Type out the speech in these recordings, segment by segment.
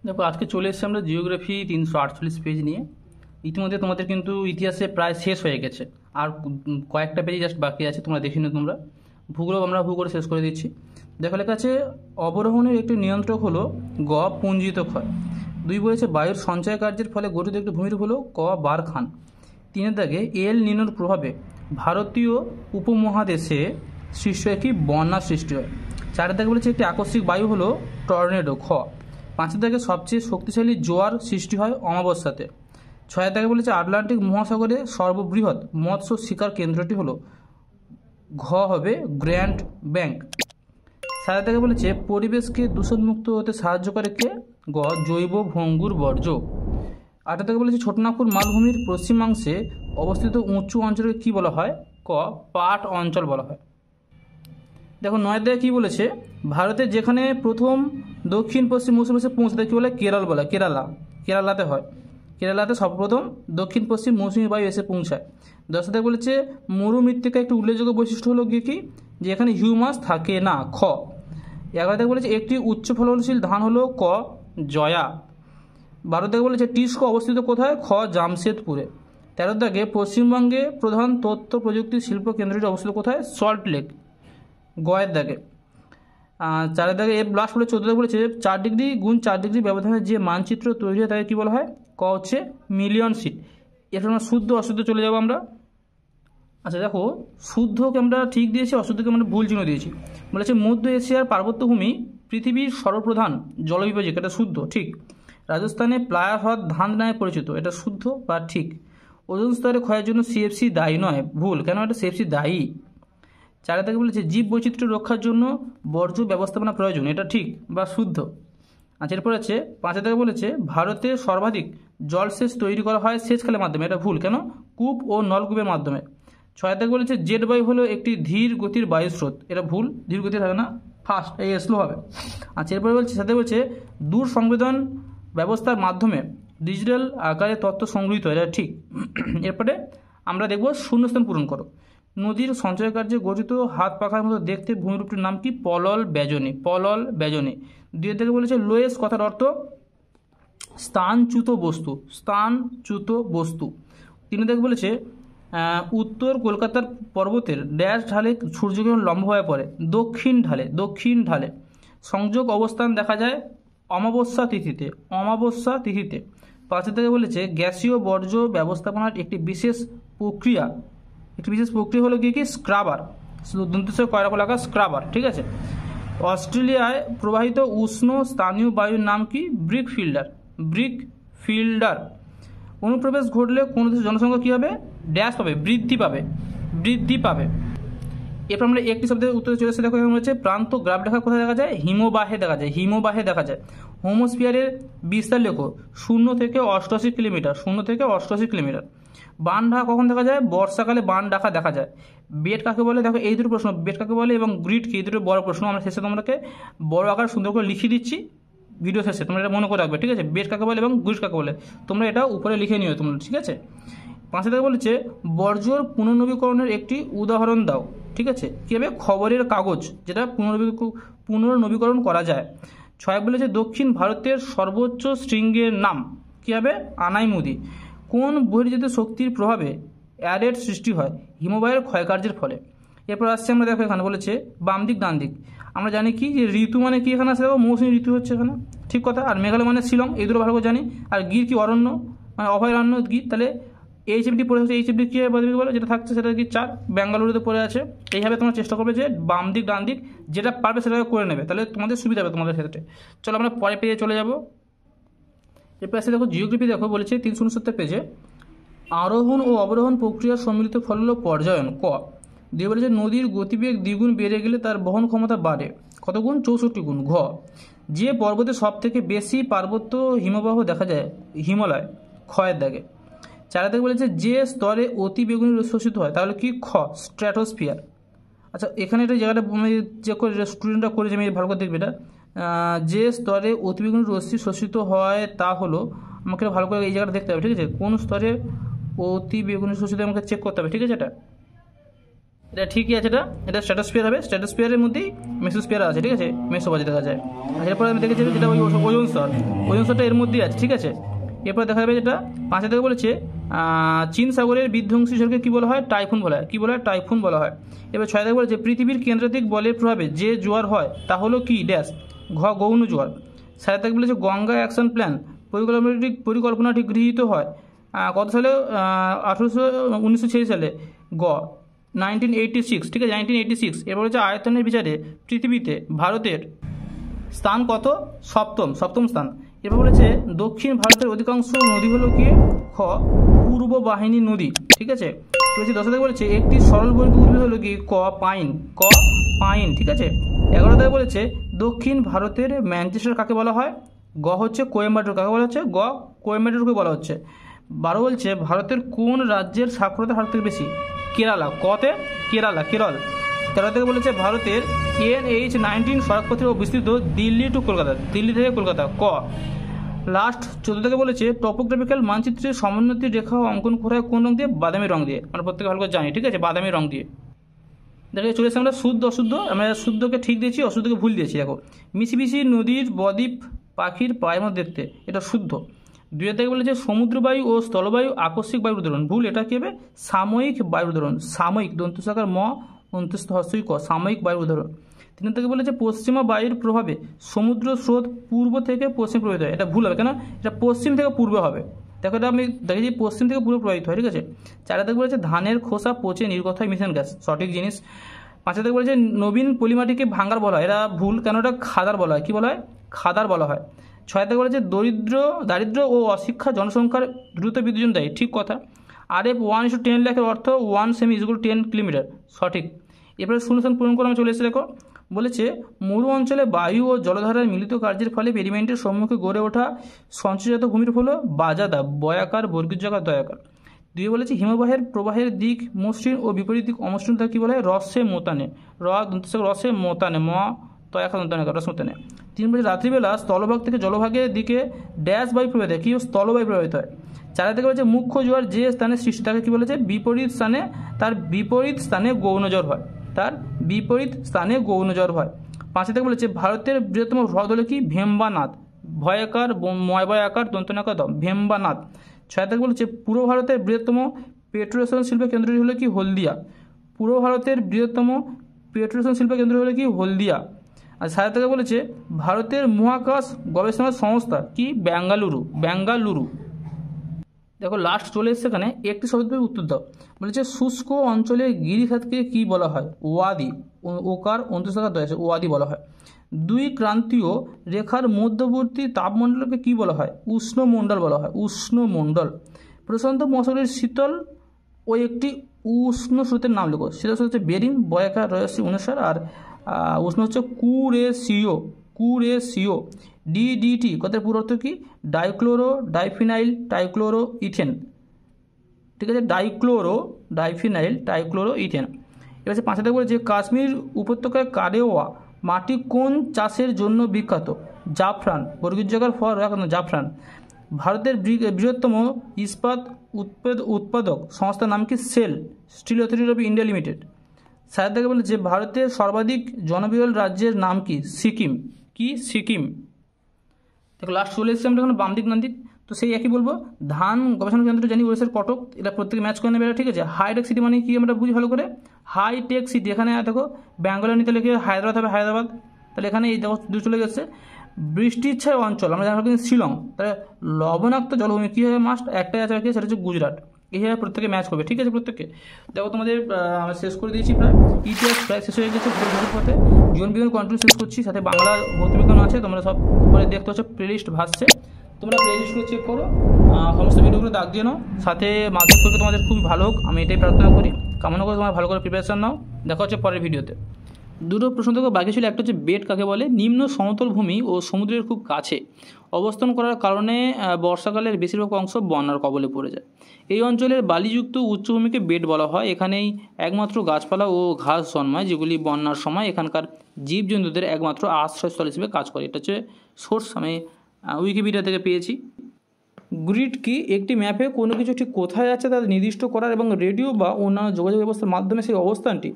দেখো আজকে চলে এসেছি আমরা জিওগ্রাফি 348 পেজ নিয়ে। ইতিমধ্যে তোমাদের কিন্তু ইতিহাসে প্রায় শেষ হয়ে গেছে, আর কয়েকটা পেজ জাস্ট বাকি আছে, তোমরা দেখে নিও। তোমরা ভূগোল আমরা ভূগোল শেষ করে দিচ্ছি। দেখো লেখা আছে অবরোহণের একটি নিয়ন্ত্রক হলো গ পুঞ্জিত ক্ষয়। 2 বলেছে বায়ুর সঞ্চয় কার্যের ফলে গঠিত একটি ভূমিরূপ হলো ক বারখান। 3 দাগে এল নিনোর প্রভাবে ভারতীয় উপমহাদেশে সৃষ্ট একটি বন্যা সৃষ্টি হয়। 4 দাগে বলেছে একটি আকস্মিক বায়ু হলো টর্নেডো খ। 5 দাগে সবচেয়ে শক্তিশালী জোয়ার সৃষ্টি হয় অমাবস্যাতে। 6 দাগে বলেছে আটলান্টিক মহাসাগরে সর্ববৃহৎ মৎস্য শিকার কেন্দ্রটি হলো ঘ হবে গ্র্যান্ড ব্যাংক। 7 দাগে বলেছে পরিবেশকে দূষণমুক্ত হতে সাহায্য করে কে গ জৈব ভঙ্গুর বর্জ্য। 8 দাগে বলেছে ছোটনাগপুর মালভূমির পশ্চিমাংশে অবস্থিত উঁচু অঞ্চলকে কী বলা হয় ক পাট অঞ্চল বলা হয়। দেখো 9 দাগে কী বলেছে ভারতের যেখানে প্রথম দক্ষিণ পশ্চিম মৌসুমী এসে পৌঁছতে কী বলে কেরল বলে, কেরালাতে হয়। কেরালাতে সর্বপ্রথম দক্ষিণ পশ্চিম মৌসুমী বায়ু এসে পৌঁছায়। 10 দাগে বলেছে মরুমৃত্তিকা একটি উল্লেখযোগ্য বৈশিষ্ট্য হলো গিয়ে কি যে এখানে হিউমাস থাকে না খ। 11 দাগে বলেছে একটি উচ্চ ফলনশীল ধান হলো ক জয়া। 12 দাগে বলেছে টিস্কো অবস্থিত কোথায় খ জামশেদপুরে। 13 দাগে পশ্চিমবঙ্গে প্রধান তথ্য প্রযুক্তি শিল্প কেন্দ্রটি অবস্থিত কোথায় সল্ট লেক গয়ের দাগে। 4 দাগে এর লাস্ট বলে 14 দাগে বলেছে 4 ডিগ্রি গুণ 4 ডিগ্রি ব্যবধানে যে মানচিত্র তৈরি হয় তাকে কী বলা হয় ক হচ্ছে মিলিয়ন সিট। এরপর আমরা শুদ্ধ অশুদ্ধ চলে যাবো আমরা। আচ্ছা দেখো শুদ্ধকে আমরা ঠিক দিয়েছি, অশুদ্ধকে আমরা ভুল চিহ্ন দিয়েছি। বলেছে মধ্য এশিয়ার পার্বত্যভূমি পৃথিবীর সর্বপ্রধান জলবিভাজক, এটা শুদ্ধ ঠিক। রাজস্থানে প্লায়া হ্রদ ধান নামে পরিচিত, এটা শুদ্ধ বা ঠিক। ওজোন স্তরে ক্ষয়ের জন্য সিএফসি দায়ী নয়, ভুল। কেন এটা সিএফসি দায়ী। 4 দাগে বলেছে জীব বৈচিত্র্য রক্ষার জন্য বর্জ্য ব্যবস্থাপনা প্রয়োজন, এটা ঠিক বা শুদ্ধ। আচ্ছা এরপর আছে 5 দাগে বলেছে ভারতে সর্বাধিক জলসেচ তৈরি করা হয় সেচখালের মাধ্যমে, এটা ভুল। কেন কূপ ও নলকূপের মাধ্যমে। 6 দাগে বলেছে জেট বায়ু হলো একটি ধীর গতির বায়ুস্রোত, এটা ভুল, ধীর গতির হবে না, ফাস্ট এই স্লো হবে। আচ্ছা এরপরে বলছে সাথে বলছে দূর সংবেদন ব্যবস্থার মাধ্যমে ডিজিটাল আকারে তথ্য সংগৃহীত, এটা ঠিক। এরপরে আমরা দেখব শূন্যস্থান পূরণ করো। নদীর সঞ্চয় কার্যে গঠিত হাত পাখার মতো দেখতে ভূমিরূপটির নাম কি পলল ব্যজনী, পলল ব্যজনী। 2 থেকে বলেছে লোয়েস কথার অর্থ স্থানচ্যুত বস্তু, স্থানচ্যুত বস্তু। 3 থেকে বলেছে উত্তর কলকাতার পর্বতের ড্যাশ ঢালে সূর্যগ্রহণ লম্ব হয়ে পড়ে দক্ষিণ ঢালে, দক্ষিণ ঢালে। সংযোগ অবস্থান দেখা যায় অমাবস্যা তিথিতে, অমাবস্যা তিথিতে। 5 থেকে বলেছে গ্যাসীয় বর্জ্য ব্যবস্থাপনার একটি বিশেষ প্রক্রিয়া হলো কি স্ক্রাবার, দন্তস্বর কয়রা লাগা স্ক্রাবার, ঠিক আছে। অস্ট্রেলিয়ায় প্রবাহিত উষ্ণ স্থানীয় বায়ুর নাম কি ব্রিক ফিল্ডার। অনুপ্রবেশ ঘটলে কোনো দেশের জনসংখ্যা কী হবে ড্যাশ পাবে, বৃদ্ধি পাবে। এরপর আমরা একটি শব্দের উত্তরে চলে এসে দেখো এখানে হচ্ছে প্রান্ত গ্রাফ রেখা কোথায় দেখা যায় হিমবাহে দেখা যায়। হোমোস্ফিয়ারের বিস্তার লেখো 0 থেকে 88 কিলোমিটার। বান ঢাকা কখন দেখা যায় বর্ষাকালে বান ঢাকা দেখা যায়। বেড কাকে বলে দেখো এই দুটো প্রশ্ন, বেড কাকে বলে এবং গ্রিড কি, এই দুটো বড় প্রশ্ন। আমরা শেষে তোমাকে বড় আকার সুন্দর করে লিখিয়ে দিচ্ছি ভিডিও শেষে, তোমরা এটা মনে করে রাখবে, ঠিক আছে। বেড কাকে বলে এবং গ্রিড কাকে বলে তোমরা এটা উপরে লিখে নিও তোমরা, ঠিক আছে। 5 থেকে বলেছে বর্জ্যর পুনর্নবীকরণের একটি উদাহরণ দাও, ঠিক আছে। কীভাবে খবরের কাগজ যেটা পুনর্নবীকরণ করা যায়। 6 বলেছে দক্ষিণ ভারতের সর্বোচ্চ শৃঙ্গের নাম কী হবে আনাইমুদি। কোন বহির্জাত শক্তির প্রভাবে অ্যারেট সৃষ্টি হয় হিমবাহের ক্ষয়কার্যের ফলে। এরপর আসছে আমরা দেখো এখানে বলেছে বাম দিক ডান দিক। আমরা জানি কি যে ঋতু মানে কি এখানে আসে দেখো মৌসুমী ঋতু হচ্ছে এখানে, ঠিক কথা। আর মেঘালয় মানে শিলং, এই দুটো ভালো করে জানি। আর গির কি অরণ্য মানে অভয়ারণ্য গির, তাহলে এইচএমটি পড়ে হচ্ছে এইচএমটি কী বলো যেটা থাকছে সেটা কি 4 বেঙ্গালুরুতে পড়ে আছে। এইভাবে তোমরা চেষ্টা করবে যে বাম দিক ডান দিক যেটা পারবে সেটাকে করে নেবে, তাহলে তোমাদের সুবিধা হবে তোমাদের ক্ষেত্রে। চলো আমরা পরে পেজে চলে যাবো। এরপর আসে দেখো জিওগ্রাফি দেখো বলেছে 369 পেজে আরোহণ ও অবরোহণ প্রক্রিয়ার সম্মিলিত ফল হলো পর্যায়ন ক। দিয়ে বলেছে নদীর গতিবেগ দ্বিগুণ বেড়ে গেলে তার বহন ক্ষমতা বাড়ে কত গুণ 64 গুণ। ঘ যে পর্বতে সব থেকে বেশি পার্বত্য হিমবাহ দেখা যায় হিমালয় ক্ষয়ের দাগে। 4 থেকে বলেছে যে স্তরে অতি বেগুনি শোষিত হয় তাহলে কি খ স্ট্র্যাটোস্ফিয়ার। আচ্ছা এখানে একটা জায়গাটা যে করে স্টুডেন্টরা করেছে আমি ভালো করে দেখবে এটা, যে স্তরে অতিবেগুনি রশ্মি শোষিত হয় তা হলো, আমাকে ভালো করে এই জায়গাটা দেখতে হবে, ঠিক আছে। কোন স্তরে অতি বেগুনি শোষিত আমাকে চেক করতে হবে, ঠিক আছে। এটা এটা ঠিকই আছে, এটা স্ট্র্যাটোস্ফিয়ার হবে। স্ট্র্যাটোস্ফিয়ারের মধ্যেই মেসোস্ফিয়ার আছে, ঠিক আছে, মেসোবাজি দেখা যায়। আর এরপর আমি দেখেছি যেটা ওজোন স্তর, ওজোন স্তরটা এর মধ্যেই আছে, ঠিক আছে। এরপর দেখা যাবে যেটা 5 থেকে বলেছে চীন সাগরের বিধ্বংসী ঝড়কে কী বলা হয়? টাইফুন বলা হয়। কী বলা হয়? টাইফুন বলা হয়। এবার 6 থেকে বলেছে পৃথিবীর কেন্দ্রাতিক বলের প্রভাবে যে জোয়ার হয় তা হলো কি ড্যাশ গৌণ জোয়ার। 7 থেকে বলেছে গঙ্গা অ্যাকশন প্ল্যান পরিকল্পনাটি গৃহীত হয় কত সালে? 1986 সালে। 1986, ঠিক আছে, 1986। এরপর হচ্ছে আয়তনের বিচারে পৃথিবীতে ভারতের স্থান কত? সপ্তম স্থান। এরপর বলেছে দক্ষিণ ভারতের অধিকাংশ নদী হলো কি? খ পূর্ব বাহিনী নদী, ঠিক আছে। বলেছে 10 থেকে বলেছে একটি সরলবর্গী উদ্ভিদ হলো কি? ক পাইন, ঠিক আছে। 11 থেকে বলেছে দক্ষিণ ভারতের ম্যানচেস্টার কাকে বলা হয়? গ হচ্ছে কোয়েম্বাটোর। কাকে বলা হচ্ছে? গ কোয়েম্বাটোরকে বলা হচ্ছে। 12 বলছে ভারতের কোন রাজ্যের সাক্ষরতার হার থেকে বেশি? কেরালা। কতে? কেরল। 13 থেকে বলেছে ভারতের NH-19 সড়কপথের বিস্তৃত দিল্লি থেকে কলকাতা। ক লাস্ট 14 থেকে বলেছে টপোগ্রাফিক্যাল মানচিত্রের সমোন্নতি রেখা অঙ্কন করা হয় কোন রং দিয়ে? বাদামি রং দিয়ে। আমরা প্রত্যেকে ভালো করে জানি, ঠিক আছে, বাদামি রং দিয়ে। দেখো চলে এসে আমরা শুদ্ধ অশুদ্ধ, আমরা শুদ্ধকে ঠিক দিয়েছি, অশুদ্ধকে ভুল দিয়েছি। দেখো মিশিমিশি নদীর বদ্বীপ পাখির পায়ের মধ্যে দেখতে, এটা শুদ্ধ। 2 থেকে বলেছে সমুদ্রবায়ু ও স্থলবায়ু আকস্মিক বায়ুর উদাহরণ। ভুল, এটা কি হবে? সাময়িক বায়ুর উদাহরণ। সাময়িক দন্তসাকার ম অন্তস্থ হস্যই ক, সাময়িক বায়ুর উদাহরণ। 3 থেকে বলেছে পশ্চিমা বায়ুর প্রভাবে সমুদ্র স্রোত পূর্ব থেকে পশ্চিম প্রবাহিত হয়। এটা ভুল হবে, কেন? এটা পশ্চিম থেকে পূর্বে হবে। দেখো এটা আমি দেখেছি পশ্চিম থেকে পূর্ব প্রবাহিত হয়, ঠিক আছে। 4 থেকে বলেছে ধানের খোসা পচে নির্গত হয় মিথেন গ্যাস। সঠিক জিনিস। 5 থেকে বলেছে নবীন পলিমাটিকে ভাঙ্গার বলা হয়। এটা ভুল, কেন? এটা খাদার বলা হয়। কি বলা হয়? খাদার বলা হয়। 6 থেকে বলেছে দারিদ্র ও অশিক্ষা জনসংখ্যার দ্রুত বৃদ্ধির জন্য দায়ী। ঠিক কথা। RF 1:10 লাখের অর্থ 1 সেমি = 10 কিলোমিটার। সঠিক। এরপরে শূন্যস্থান পূরণ করে আমি চলে এসেছি। দেখো বলেছে মরু অঞ্চলে বায়ু ও জলধারার মিলিত কার্যের ফলে পেরিমেন্টের সম্মুখে গড়ে ওঠা সঞ্চয়জাত ভূমির হলো বাজাদা, বয়াকার, বর্গীয় জায়গা, দয়াকার। 2 বলেছে হিমবাহের প্রবাহের দিক মসৃণ ও বিপরীত দিক অমসৃণ তাকে কী বলা হয়? রসে মোতানে। রসে মোতানে, ম তয়াকার দন্তনে, রস মোতানে। 3 বলেছে রাত্রিবেলা স্থলভাগ থেকে জলভাগের দিকে ড্যাশ বায়ু প্রবাহিত হয়। কি? স্থলবায়ু প্রবাহিত হয়। 4 থেকে বলেছে মুখ্য জোয়ার যে স্থানে সৃষ্টি তাকে কী বলেছে? বিপরীত স্থানে, তার বিপরীত স্থানে গৌণ জ্বর হয়। 5 থেকে বলেছে ভারতের বৃহত্তম হ্রদ হলো কি? ভেম্বানাদ। ভয়াকার, ময়বয়াকার, দন্তনাকার, ভেম্বানাদ। 6 থেকে বলেছে পূর্ব ভারতের বৃহত্তম পেট্রোলেশন শিল্প কেন্দ্রটি হলো কি? হলদিয়া। পূর্ব ভারতের বৃহত্তম পেট্রোলেশন শিল্প কেন্দ্র হলো কি? হলদিয়া। আর 7 থেকে বলেছে ভারতের মহাকাশ গবেষণা সংস্থা কি? বেঙ্গালুরু। দেখো লাস্ট চলে এসছে, এখানে একটি শব্দের উত্তর দাও। বলেছে শুষ্ক অঞ্চলের গিরিখাতকে কি বলা হয়? ওয়াদি। ওকার অন্তঃসাকার দয় আছে, ওয়াদি বলা হয়। 2 ক্রান্তীয় রেখার মধ্যবর্তী তাপমণ্ডলকে কি বলা হয়? উষ্ণমণ্ডল বলা হয়। উষ্ণমণ্ডল। প্রশান্ত মহাসাগরের শীতল ও একটি উষ্ণ স্রোতের নাম লেখো। সেটা হচ্ছে বেরিং, বয়াকার, রয়সি, অনুসার। আর উষ্ণ হচ্ছে কুরেসিও। DDT কথার পুরো অর্থ কি? ডাইক্লোরো ডাইফিনাইল টাইক্লোরো ইথেন, ঠিক আছে, ডাইফিনাইল টাইক্লোরো ইথেন। এবার 5 থেকে বলেছে কাশ্মীর উপত্যকায় কারেওয়া মাটি কোন চাষের জন্য বিখ্যাত? জাফরান। বর্গীয় জায়গার ফর জাফরান। ভারতের বৃহত্তম ইস্পাত উৎপাদক সংস্থার নাম কি? Steel Authority of India Limited. 7 থেকে বলেছে ভারতের সর্বাধিক জনবিরল রাজ্যের নাম কি? সিকিম। দেখো লাস্ট চলে এসেছে আমরা এখন বাম দিক ডান দিক। তো সেই একই বলবো, ধান গবেষণা কেন্দ্র জানি ওড়িশার কটক, এটা প্রত্যেকে ম্যাচ করে নেবে, ঠিক আছে। হাইটেক সিটি মানে কি আমরা বুঝি ভালো করে? হাইটেক সিটি। এখানে দেখো ব্যাঙ্গালোর নিতে লিখে হায়দ্রাবাদ হবে, হায়দ্রাবাদ। তাহলে এখানে এই দেখো দু চলে গেছে। বৃষ্টির ছায় অঞ্চল আমরা জানি কিন্তু শিলং। তাহলে লবণাক্ত জলভূমি কী হবে? মাস্ট একটাই আছে, সেটা হচ্ছে গুজরাট। এইভাবে প্রত্যেকে ম্যাচ করবে, ঠিক আছে। প্রত্যেককে দেখো তোমাদের আমরা শেষ করে দিয়েছি প্রায়, ইতিহাস প্রায় শেষ হয়ে গেছে। পথে জীবন বিজ্ঞান কন্টিনিউ শেষ করছি, সাথে বাংলা ভৌতবিজ্ঞান আছে। তোমরা সব উপরে দেখতে হচ্ছে প্লেলিস্ট ভাসছে, তোমরা প্লেলিস্টগুলো চেক করো, সমস্ত ভিডিওগুলো দাগ দিয়ে নাও। সাথে মাধ্যমিক পরীক্ষা তোমাদের খুবই ভালো হোক, আমি এটাই প্রার্থনা করি। কামনা করে তোমরা ভালো করে প্রিপারেশন নাও। দেখা হচ্ছে পরের ভিডিওতে। 2টো প্রশ্ন থেকে বাকি ছিল। একটা হচ্ছে বেড কাকে বলে? নিম্ন সমতল ভূমি ও সমুদ্রের খুব কাছে অবস্থান করার কারণে বর্ষাকালের বেশিরভাগ অংশ বন্যার কবলে পড়ে যায়। এই অঞ্চলের বালিযুক্ত উচ্চভূমিকে বেড বলা হয়। এখানেই একমাত্র গাছপালা ও ঘাস জন্মায়, যেগুলি বন্যার সময় এখানকার জীবজন্তুদের একমাত্র আশ্রয়স্থল হিসেবে কাজ করে। এটা হচ্ছে সোর্স, আমি উইকিপিডিয়া থেকে পেয়েছি। গ্রিড কি একটি ম্যাপে কোনো কিছু ঠিক কোথায় আছে তা নির্দিষ্ট করার এবং রেডিও বা অন্যান্য যোগাযোগ ব্যবস্থার মাধ্যমে সেই অবস্থানটি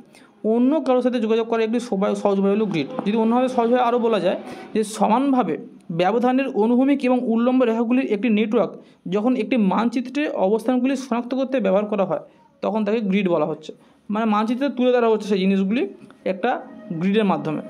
অন্য কারোর সাথে যোগাযোগ করার একটি সহজভাবে হলো গ্রিড। যদি অন্যভাবে সহজভাবে আরও বলা যায় যে সমানভাবে ব্যবধানের অনুভূমিক এবং উল্লম্ব রেখাগুলির একটি নেটওয়ার্ক যখন একটি মানচিত্রে অবস্থানগুলি শনাক্ত করতে ব্যবহার করা হয় তখন তাকে গ্রিড বলা হচ্ছে। মানে মানচিত্রে তুলে ধরা হচ্ছে সেই জিনিসগুলি একটা গ্রিডের মাধ্যমে।